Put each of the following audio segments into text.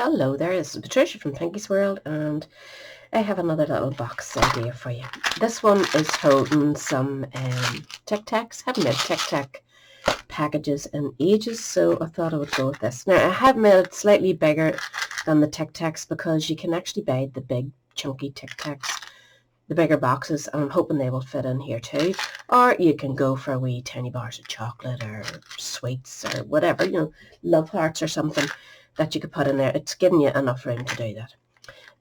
Hello there, this is Patricia from Pinky's World, and I have another little box idea for you. This one is holding some Tic Tacs. Haven't made Tic Tac packages in ages, so I thought I would go with this. Now, I have made it slightly bigger than the Tic Tacs because you can actually buy the big chunky Tic Tacs, the bigger boxes, and I'm hoping they will fit in here too. Or you can go for wee tiny bars of chocolate or sweets or whatever, love hearts or something that you could put in there. It's giving you enough room to do that.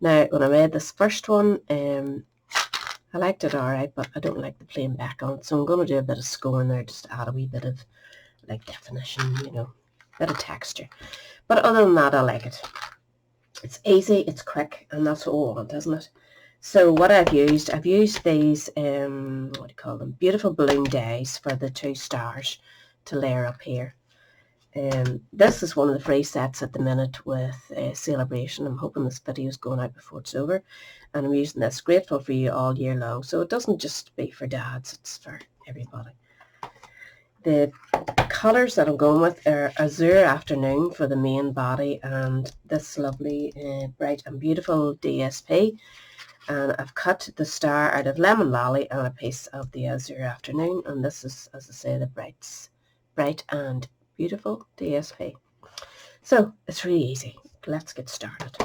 Now, when I made this first one, I liked it alright, but I don't like the plain back on it, so I'm going to do a bit of scoring there just to add a wee bit of like definition, bit of texture. But other than that, I like it. It's easy, it's quick, and that's what we want, isn't it? So what I've used these, what do you call them, beautiful balloon dies for the 2 stars to layer up here. This is one of the free sets at the minute with Celebration. I'm hoping this video is going out before it's over, and I'm using this. Grateful for you all year long, so it doesn't just be for dads, it's for everybody. The colours that I'm going with are Azure Afternoon for the main body, and this lovely bright and beautiful DSP, and I've cut the star out of Lemon Lolly and a piece of the Azure Afternoon, and this is, as I say, the bright and beautiful DSP. So it's really easy. Let's get started.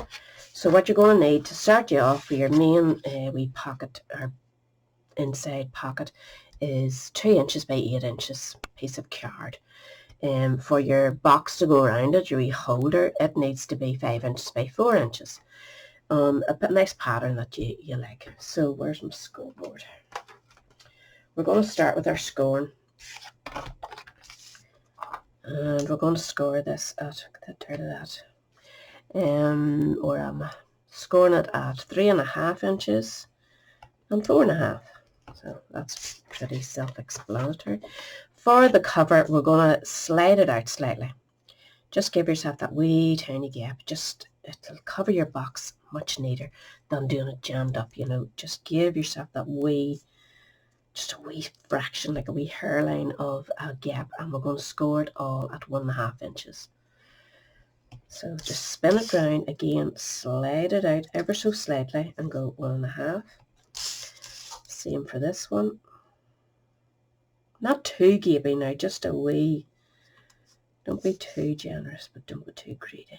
So what you're going to need to start you off for your main wee pocket or inside pocket is 2 inches by 8 inches piece of card. For your box to go around it, your wee holder, it needs to be 5 inches by 4 inches. A nice pattern that you like. So where's my scoreboard? We're going to start with our scoring. And we're going to score this at, get rid of that, or I'm scoring it at 3.5 inches and 4.5. So that's pretty self-explanatory. For the cover, we're going to slide it out slightly. Just give yourself that wee tiny gap. It'll cover your box much neater than doing it jammed up, Just give yourself that just a wee fraction, like a wee hairline of a gap, and we're going to score it all at 1.5 inches. So just spin it round again, slide it out ever so slightly and go 1.5. Same for this one. Not too gapey now, just a wee. Don't be too generous, but don't be too greedy.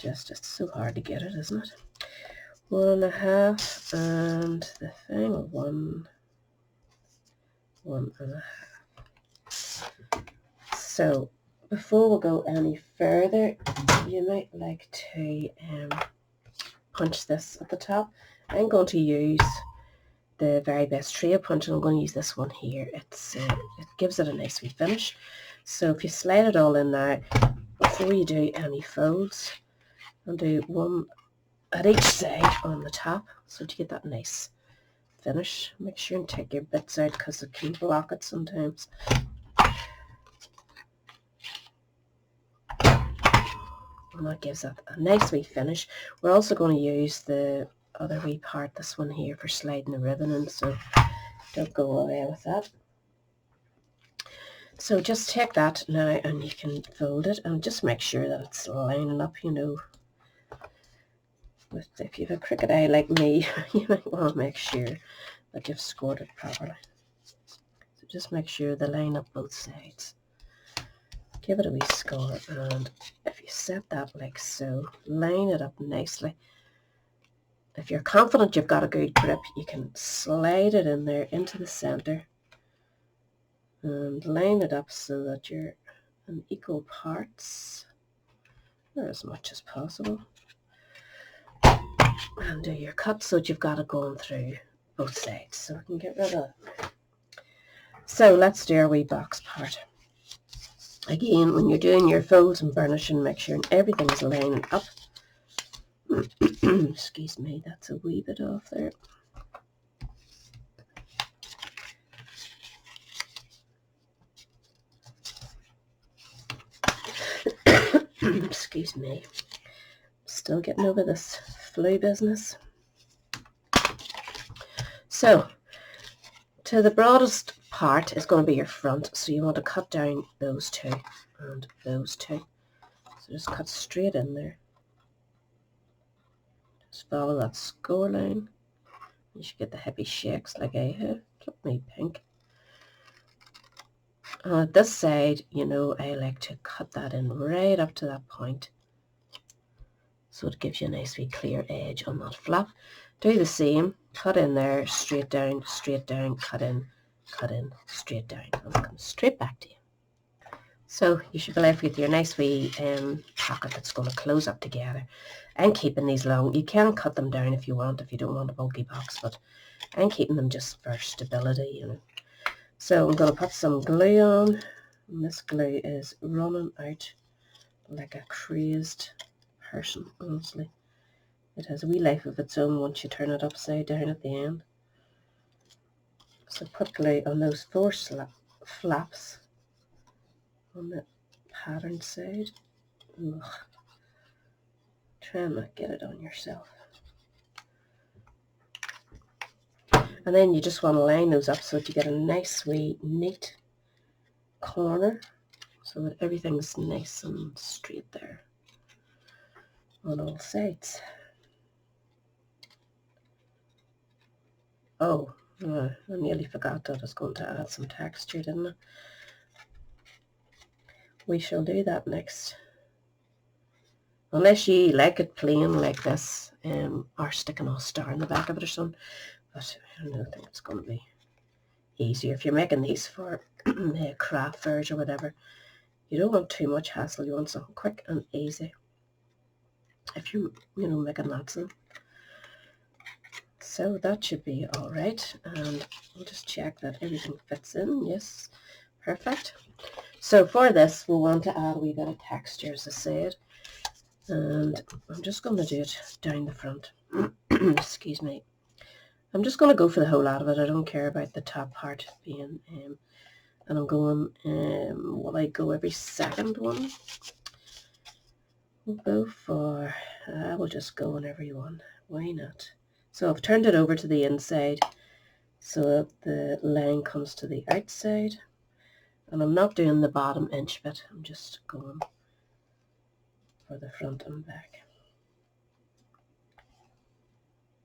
It's so hard to get it, isn't it? 1.5, and the final 1.5. So before we go any further, you might like to punch this at the top. I'm going to use the Very Best Trio punch, and I'm going to use this one here. It gives it a nice wee finish. So if you slide it all in there, before you do any folds, I'll do one at each side on the top, so to get that nice finish. Make sure and take your bits out because it can block it sometimes. And that gives that a nice wee finish. We're also going to use the other wee part, this one here, for sliding the ribbon in, so don't go away with that. So just take that now and you can fold it, and just make sure that it's lining up, If you have a crooked eye like me, you might want to make sure that you've scored it properly. So just make sure they line up both sides. Give it a wee score, and if you set that like so, line it up nicely. If you're confident you've got a good grip, you can slide it in there into the center and line it up so that you're in equal parts, or as much as possible. And do your cut so that you've got it going through both sides, so we can get rid of it. So let's do our wee box part. Again, when you're doing your folds and burnishing, make sure everything's lining up. Excuse me, that's a wee bit off there. Excuse me. Still getting over this flu business. So, to the broadest part is going to be your front, so you want to cut down those two and those two. So just cut straight in there. Just follow that score line. You should get the hippie shakes like I have. Flip me pink. And at this side, you know, I like to cut that in right up to that point. So it gives you a nice wee clear edge on that flap. Do the same. Cut in there, straight down, cut in, straight down. And it comes straight back to you. So you should be left with your nice wee pocket that's going to close up together. I'm keeping these long. You can cut them down if you want, if you don't want a bulky box, but I'm keeping them just for stability, you know. So I'm going to put some glue on, and this glue is running out like a crazed person, honestly. It has a wee life of its own once you turn it upside down at the end. So put glue on those 4 flaps on the pattern side. Ugh. Try and not get it on yourself. And then you just want to line those up so that you get a nice wee neat corner so that everything's nice and straight there on all sides. Oh, I nearly forgot that I was going to add some texture, didn't I? We shall do that next. Unless you like it plain like this, or sticking a star in the back of it or something. But I don't think it's going to be easier. If you're making these for craft fairs or whatever, you don't want too much hassle. You want something quick and easy. If you're, you know, making lots of them. So that should be all right. And we'll just check that everything fits in. Yes, perfect. So for this, we'll want to add a wee bit of texture, as I said. And I'm just going to do it down the front. Excuse me. I'm just going to go for the whole lot of it. I don't care about the top part being, and I'm going, will I go every second one? We'll go for, we'll just go on every one. Why not? So I've turned it over to the inside so that the line comes to the outside. And I'm not doing the bottom inch bit. I'm just going for the front and back.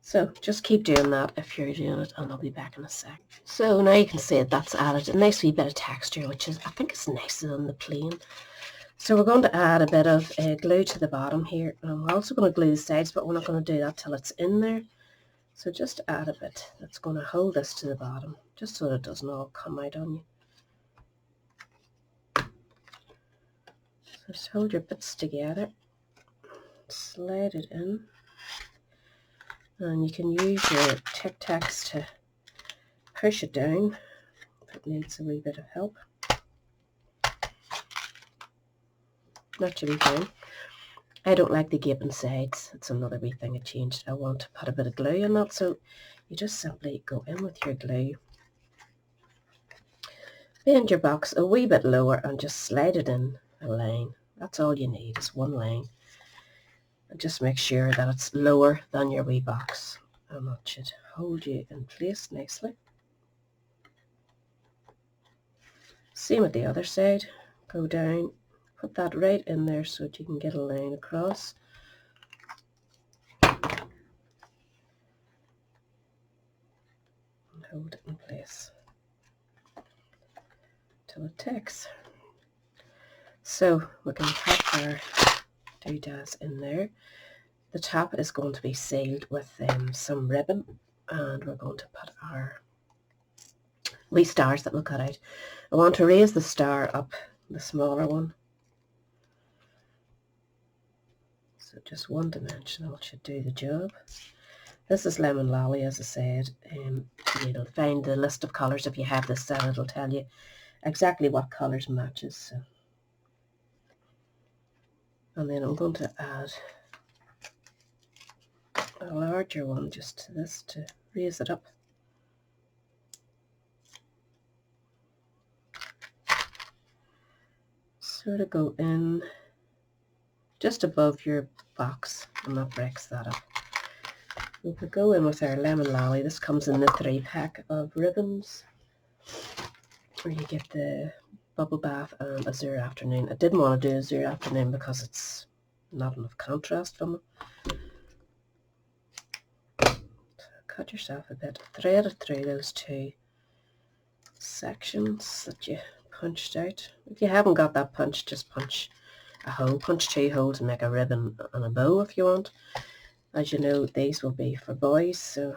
So just keep doing that if you're doing it, and I'll be back in a sec. So now you can see that's added a nice wee bit of texture, which is, I think, it's nicer than the plain. So we're going to add a bit of glue to the bottom here. And we're also going to glue the sides, but we're not going to do that till it's in there. So just add a bit that's going to hold this to the bottom, just so that it doesn't all come out on you. So just hold your bits together, slide it in. And you can use your Tic Tacs to push it down if it needs a wee bit of help. That should be fine. I don't like the gaping sides. It's another wee thing I changed. I want to put a bit of glue in that, so you just simply go in with your glue, bend your box a wee bit lower and just slide it in a line. That's all you need, is one line. And just make sure that it's lower than your wee box, and that should hold you in place nicely. Same with the other side. Go down, put that right in there so that you can get a line across. And hold it in place till it takes. So we can pop our doodads in there. The top is going to be sealed with some ribbon, and we're going to put our wee stars that we'll cut out. I want to raise the star up, the smaller one. So just one dimensional should do the job. This is Lemon Lolly, as I said. You know, find the list of colours if you have this set. It'll tell you exactly what colours matches. So. And then I'm going to add a larger one just to this to raise it up. Sort of go in just above your box, and that breaks that up. We could go in with our Lemon Lolly. This comes in the 3-pack of ribbons, where you get the bubble bath and azure afternoon. I didn't want to do azure afternoon because it's not enough contrast from it. So cut yourself a bit, thread it through those two sections that you punched out. If you haven't got that punch, just punch a hole, punch 2 holes and make a ribbon and a bow if you want. As you know, these will be for boys, so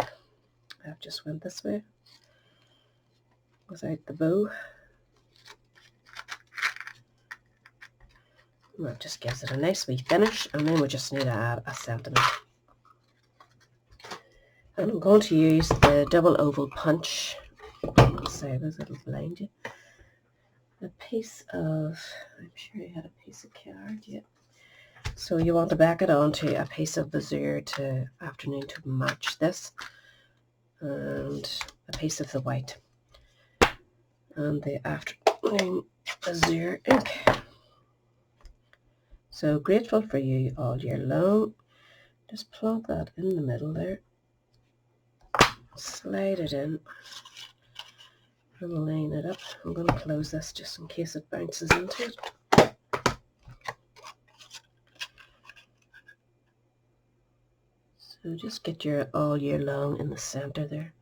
I've just went this way without the bow. And that just gives it a nice wee finish, and then we just need to add a sentiment. And I'm going to use the double oval punch. Sorry, there's it'll blind you. A piece of, I'm sure I had a piece of card, yeah. So you want to back it onto a piece of azure to afternoon to match this, and a piece of the white, and the afternoon azure ink. So grateful for you all year long. Just plonk that in the middle there, slide it in, and line it up. I'm going to close this just in case it bounces into it. So just get your all year long in the center there,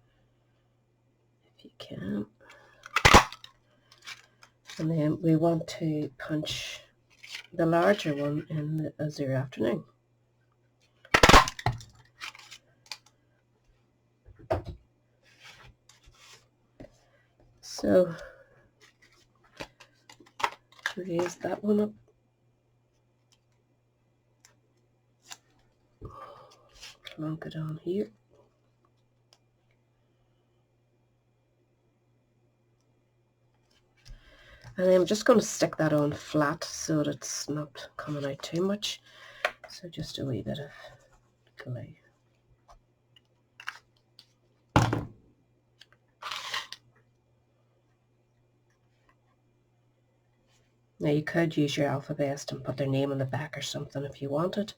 if you can. And then we want to punch the larger one in the azure afternoon. So raise that one up. Plonk it on here. And I'm just going to stick that on flat so that it's not coming out too much. So just a wee bit of glue. Now you could use your alphabet and put their name on the back or something if you wanted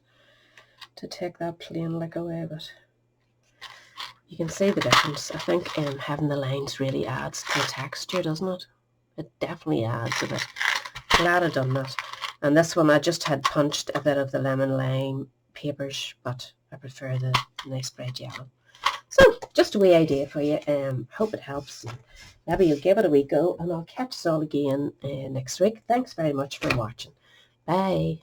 to take that plain look away, but you can see the difference. I think having the lines really adds to the texture, doesn't it? It definitely adds a bit. Glad I've done that. And this one I just had punched a bit of the lemon lime papers, but I prefer the nice bright yellow. So just a wee idea for you. Hope it helps. Maybe you'll give it a wee go, and I'll catch us all again next week. Thanks very much for watching. Bye.